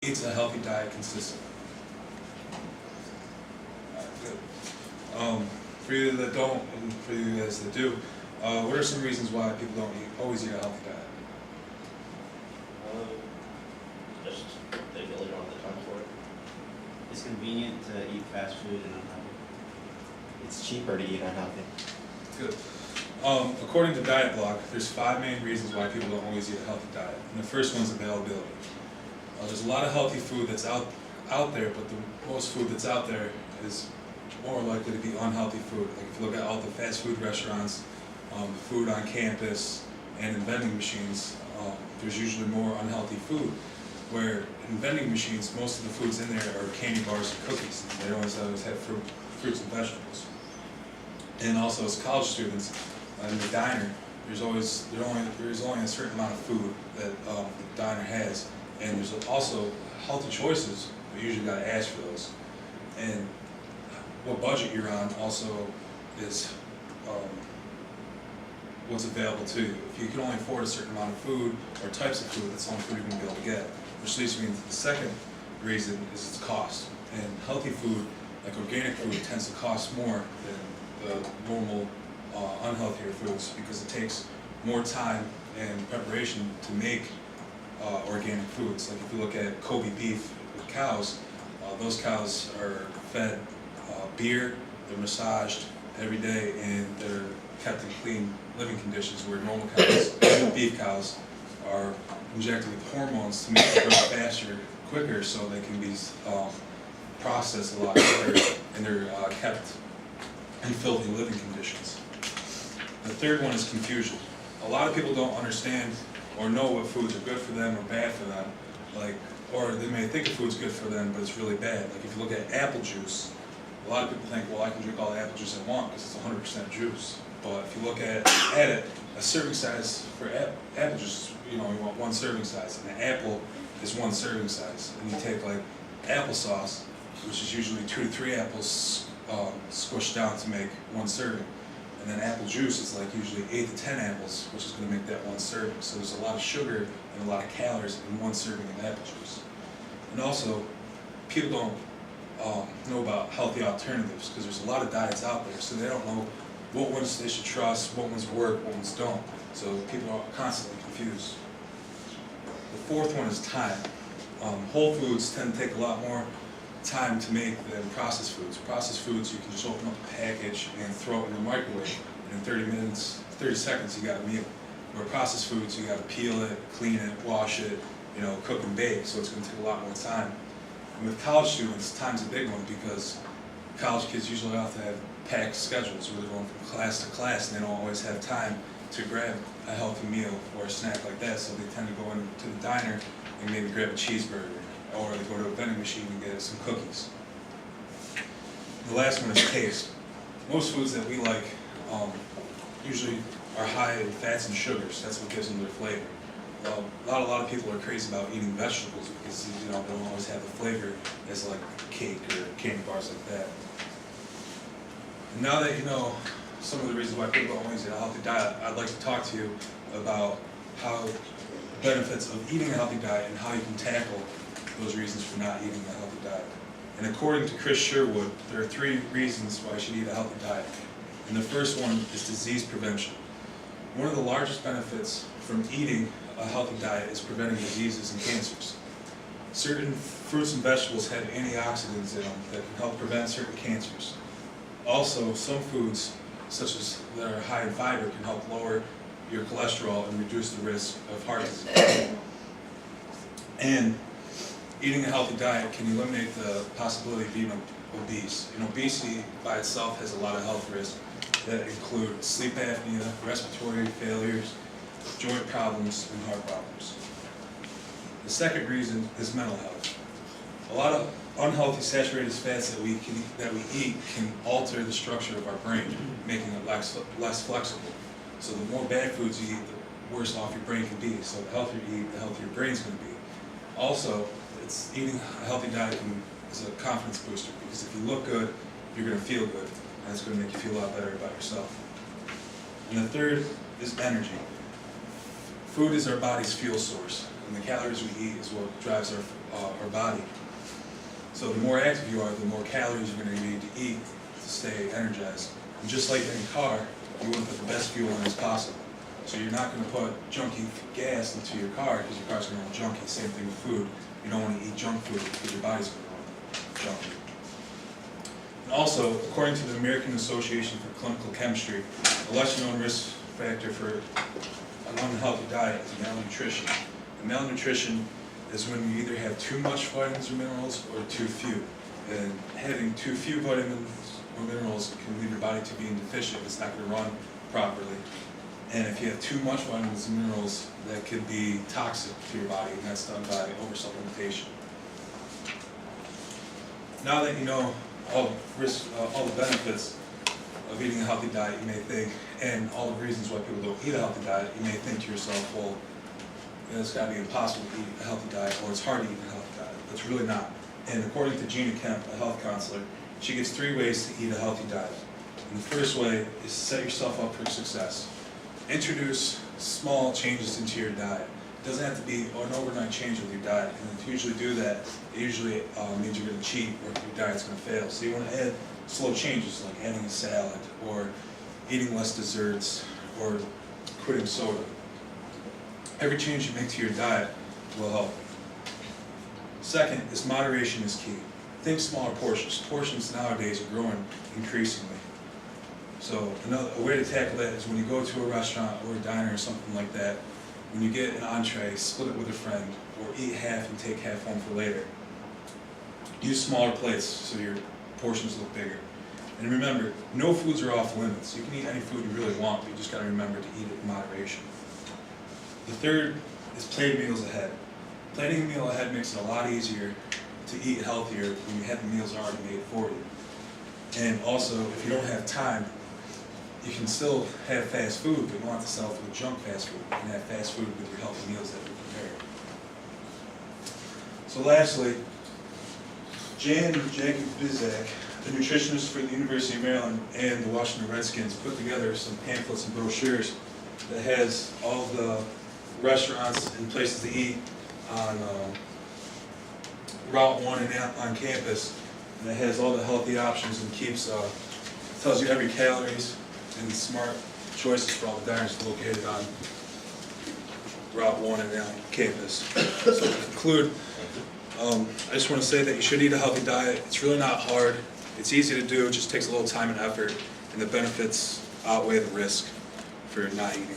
eats a healthy diet consistently? Good. For you that don't, and for you guys that do, what are some reasons why people don't always eat a healthy diet? Just they really don't have the time for it. It's convenient to eat fast food and unhealthy. It's cheaper to eat unhealthy. Good. According to Diet Block, there's 5 main reasons why people don't always eat a healthy diet. And the first one's availability. There's a lot of healthy food that's out there, but the most food that's out there is more likely to be unhealthy food. Like if you look at all the fast food restaurants, food on campus, and in vending machines, there's usually more unhealthy food. Where in vending machines, most of the foods in there are candy bars and cookies. They don't always have fruits and vegetables. And also, as college students, in the diner, there's only a certain amount of food that the diner has, and there's also healthy choices. But you usually got to ask for those. And what budget you're on also is what's available to you. If you can only afford a certain amount of food or types of food, that's the only food you're going to be able to get. Which leads me into the second reason is its cost. And healthy food, like organic food, tends to cost more than the normal unhealthier foods because it takes more time and preparation to make organic foods. Like if you look at Kobe beef with cows, those cows are fed beer, they're massaged every day, and they're kept in clean living conditions, where normal cows, beef cows, are injected with hormones to make them grow faster, quicker, so they can be processed a lot quicker, and they're kept in filthy living conditions. The third one is confusion. A lot of people don't understand or know what foods are good for them or bad for them. Or they may think a food's good for them, but it's really bad. Like if you look at apple juice, a lot of people think, well, I can drink all the apple juice I want because it's 100% juice. But if you look at it, a serving size for apple juice, you want 1 serving size, and an apple is 1 serving size. And you take like applesauce, which is usually 2 to 3 apples squished down to make 1 serving. And then apple juice is like usually 8 to 10 apples, which is going to make that 1 serving. So there's a lot of sugar and a lot of calories in 1 serving of apple juice. And also, people don't know about healthy alternatives because there's a lot of diets out there, so they don't know what ones they should trust, what ones work, what ones don't. So people are constantly confused. The fourth one is time. Whole foods tend to take a lot more time to make than processed foods. Processed foods, you can just open up a package and throw it in the microwave, and in 30 seconds you got a meal. Where processed foods, you got to peel it, clean it, wash it, cook and bake, so it's going to take a lot more time. And with college students, time's a big one because college kids usually have to have packed schedules where they're going from class to class and they don't always have time to grab a healthy meal or a snack like that, so they tend to go into the diner and maybe grab a cheeseburger, or they go to a vending machine and get some cookies. The last one is taste. Most foods that we like usually are high in fats and sugars. That's what gives them their flavor. A lot of people are crazy about eating vegetables because they don't always have the flavor as like cake or candy bars like that. And now that you know some of the reasons why people don't always eat a healthy diet, I'd like to talk to you about how the benefits of eating a healthy diet and how you can tackle those reasons for not eating a healthy diet. And according to Chris Sherwood, there are 3 reasons why you should eat a healthy diet. And the first one is disease prevention. One of the largest benefits from eating a healthy diet is preventing diseases and cancers. Certain fruits and vegetables have antioxidants in them that can help prevent certain cancers. Also, some foods, such as that are high in fiber, can help lower your cholesterol and reduce the risk of heart disease. And eating a healthy diet can eliminate the possibility of being obese. And obesity by itself has a lot of health risks that include sleep apnea, respiratory failures, joint problems, and heart problems. The second reason is mental health. A lot of unhealthy saturated fats that we eat can alter the structure of our brain, making it less flexible. So the more bad foods you eat, the worse off your brain can be. So the healthier you eat, the healthier your brain's going to be. Also, eating a healthy diet is a confidence booster because if you look good, you're going to feel good, and it's going to make you feel a lot better about yourself. And the third is energy. Food is our body's fuel source, and the calories we eat is what drives our body. So the more active you are, the more calories you're going to need to eat to stay energized. And just like in a car, you want to put the best fuel in as possible. So you're not going to put junky gas into your car because your car's going to run junky. Same thing with food. You don't want to eat junk food because your body's going to run junky. And also, according to the American Association for Clinical Chemistry, a lesser known risk factor for an unhealthy diet is malnutrition. And malnutrition is when you either have too much vitamins or minerals or too few. And having too few vitamins or minerals can lead your body to being deficient. It's not going to run properly. And if you have too much vitamins and minerals, that could be toxic to your body, and that's done by oversupplementation. Now that you know all the benefits of eating a healthy diet, you may think, and all the reasons why people don't eat a healthy diet, you may think to yourself, well, it's got to be impossible to eat a healthy diet, or it's hard to eat a healthy diet. But it's really not. And according to Gina Kemp, a health counselor, she gives 3 ways to eat a healthy diet. And the first way is to set yourself up for success. Introduce small changes into your diet. It doesn't have to be an overnight change with your diet. And if you usually do that, it usually means you're going to cheat or your diet's going to fail. So you want to add slow changes like adding a salad or eating less desserts or quitting soda. Every change you make to your diet will help. Second is moderation is key. Think smaller portions. Portions nowadays are growing increasingly. So a way to tackle that is when you go to a restaurant or a diner or something like that, when you get an entree, split it with a friend, or eat half and take half home for later. Use smaller plates so your portions look bigger. And remember, no foods are off limits. You can eat any food you really want, but you just got to remember to eat it in moderation. The third is planning meals ahead. Planning a meal ahead makes it a lot easier to eat healthier when you have the meals already made for you. And also, if you don't have time, you can still have fast food, but you don't have to settle for junk fast food. You can have fast food with your healthy meals that we prepare. So lastly, Jan and Jackie Bizak, the nutritionist for the University of Maryland and the Washington Redskins, put together some pamphlets and brochures that has all the restaurants and places to eat on Route 1 and out on campus. And it has all the healthy options and tells you every calories and smart choices for all the diners located on Route 1 and out campus. So to conclude, I just want to say that you should eat a healthy diet. It's really not hard. It's easy to do. It just takes a little time and effort, and the benefits outweigh the risk for not eating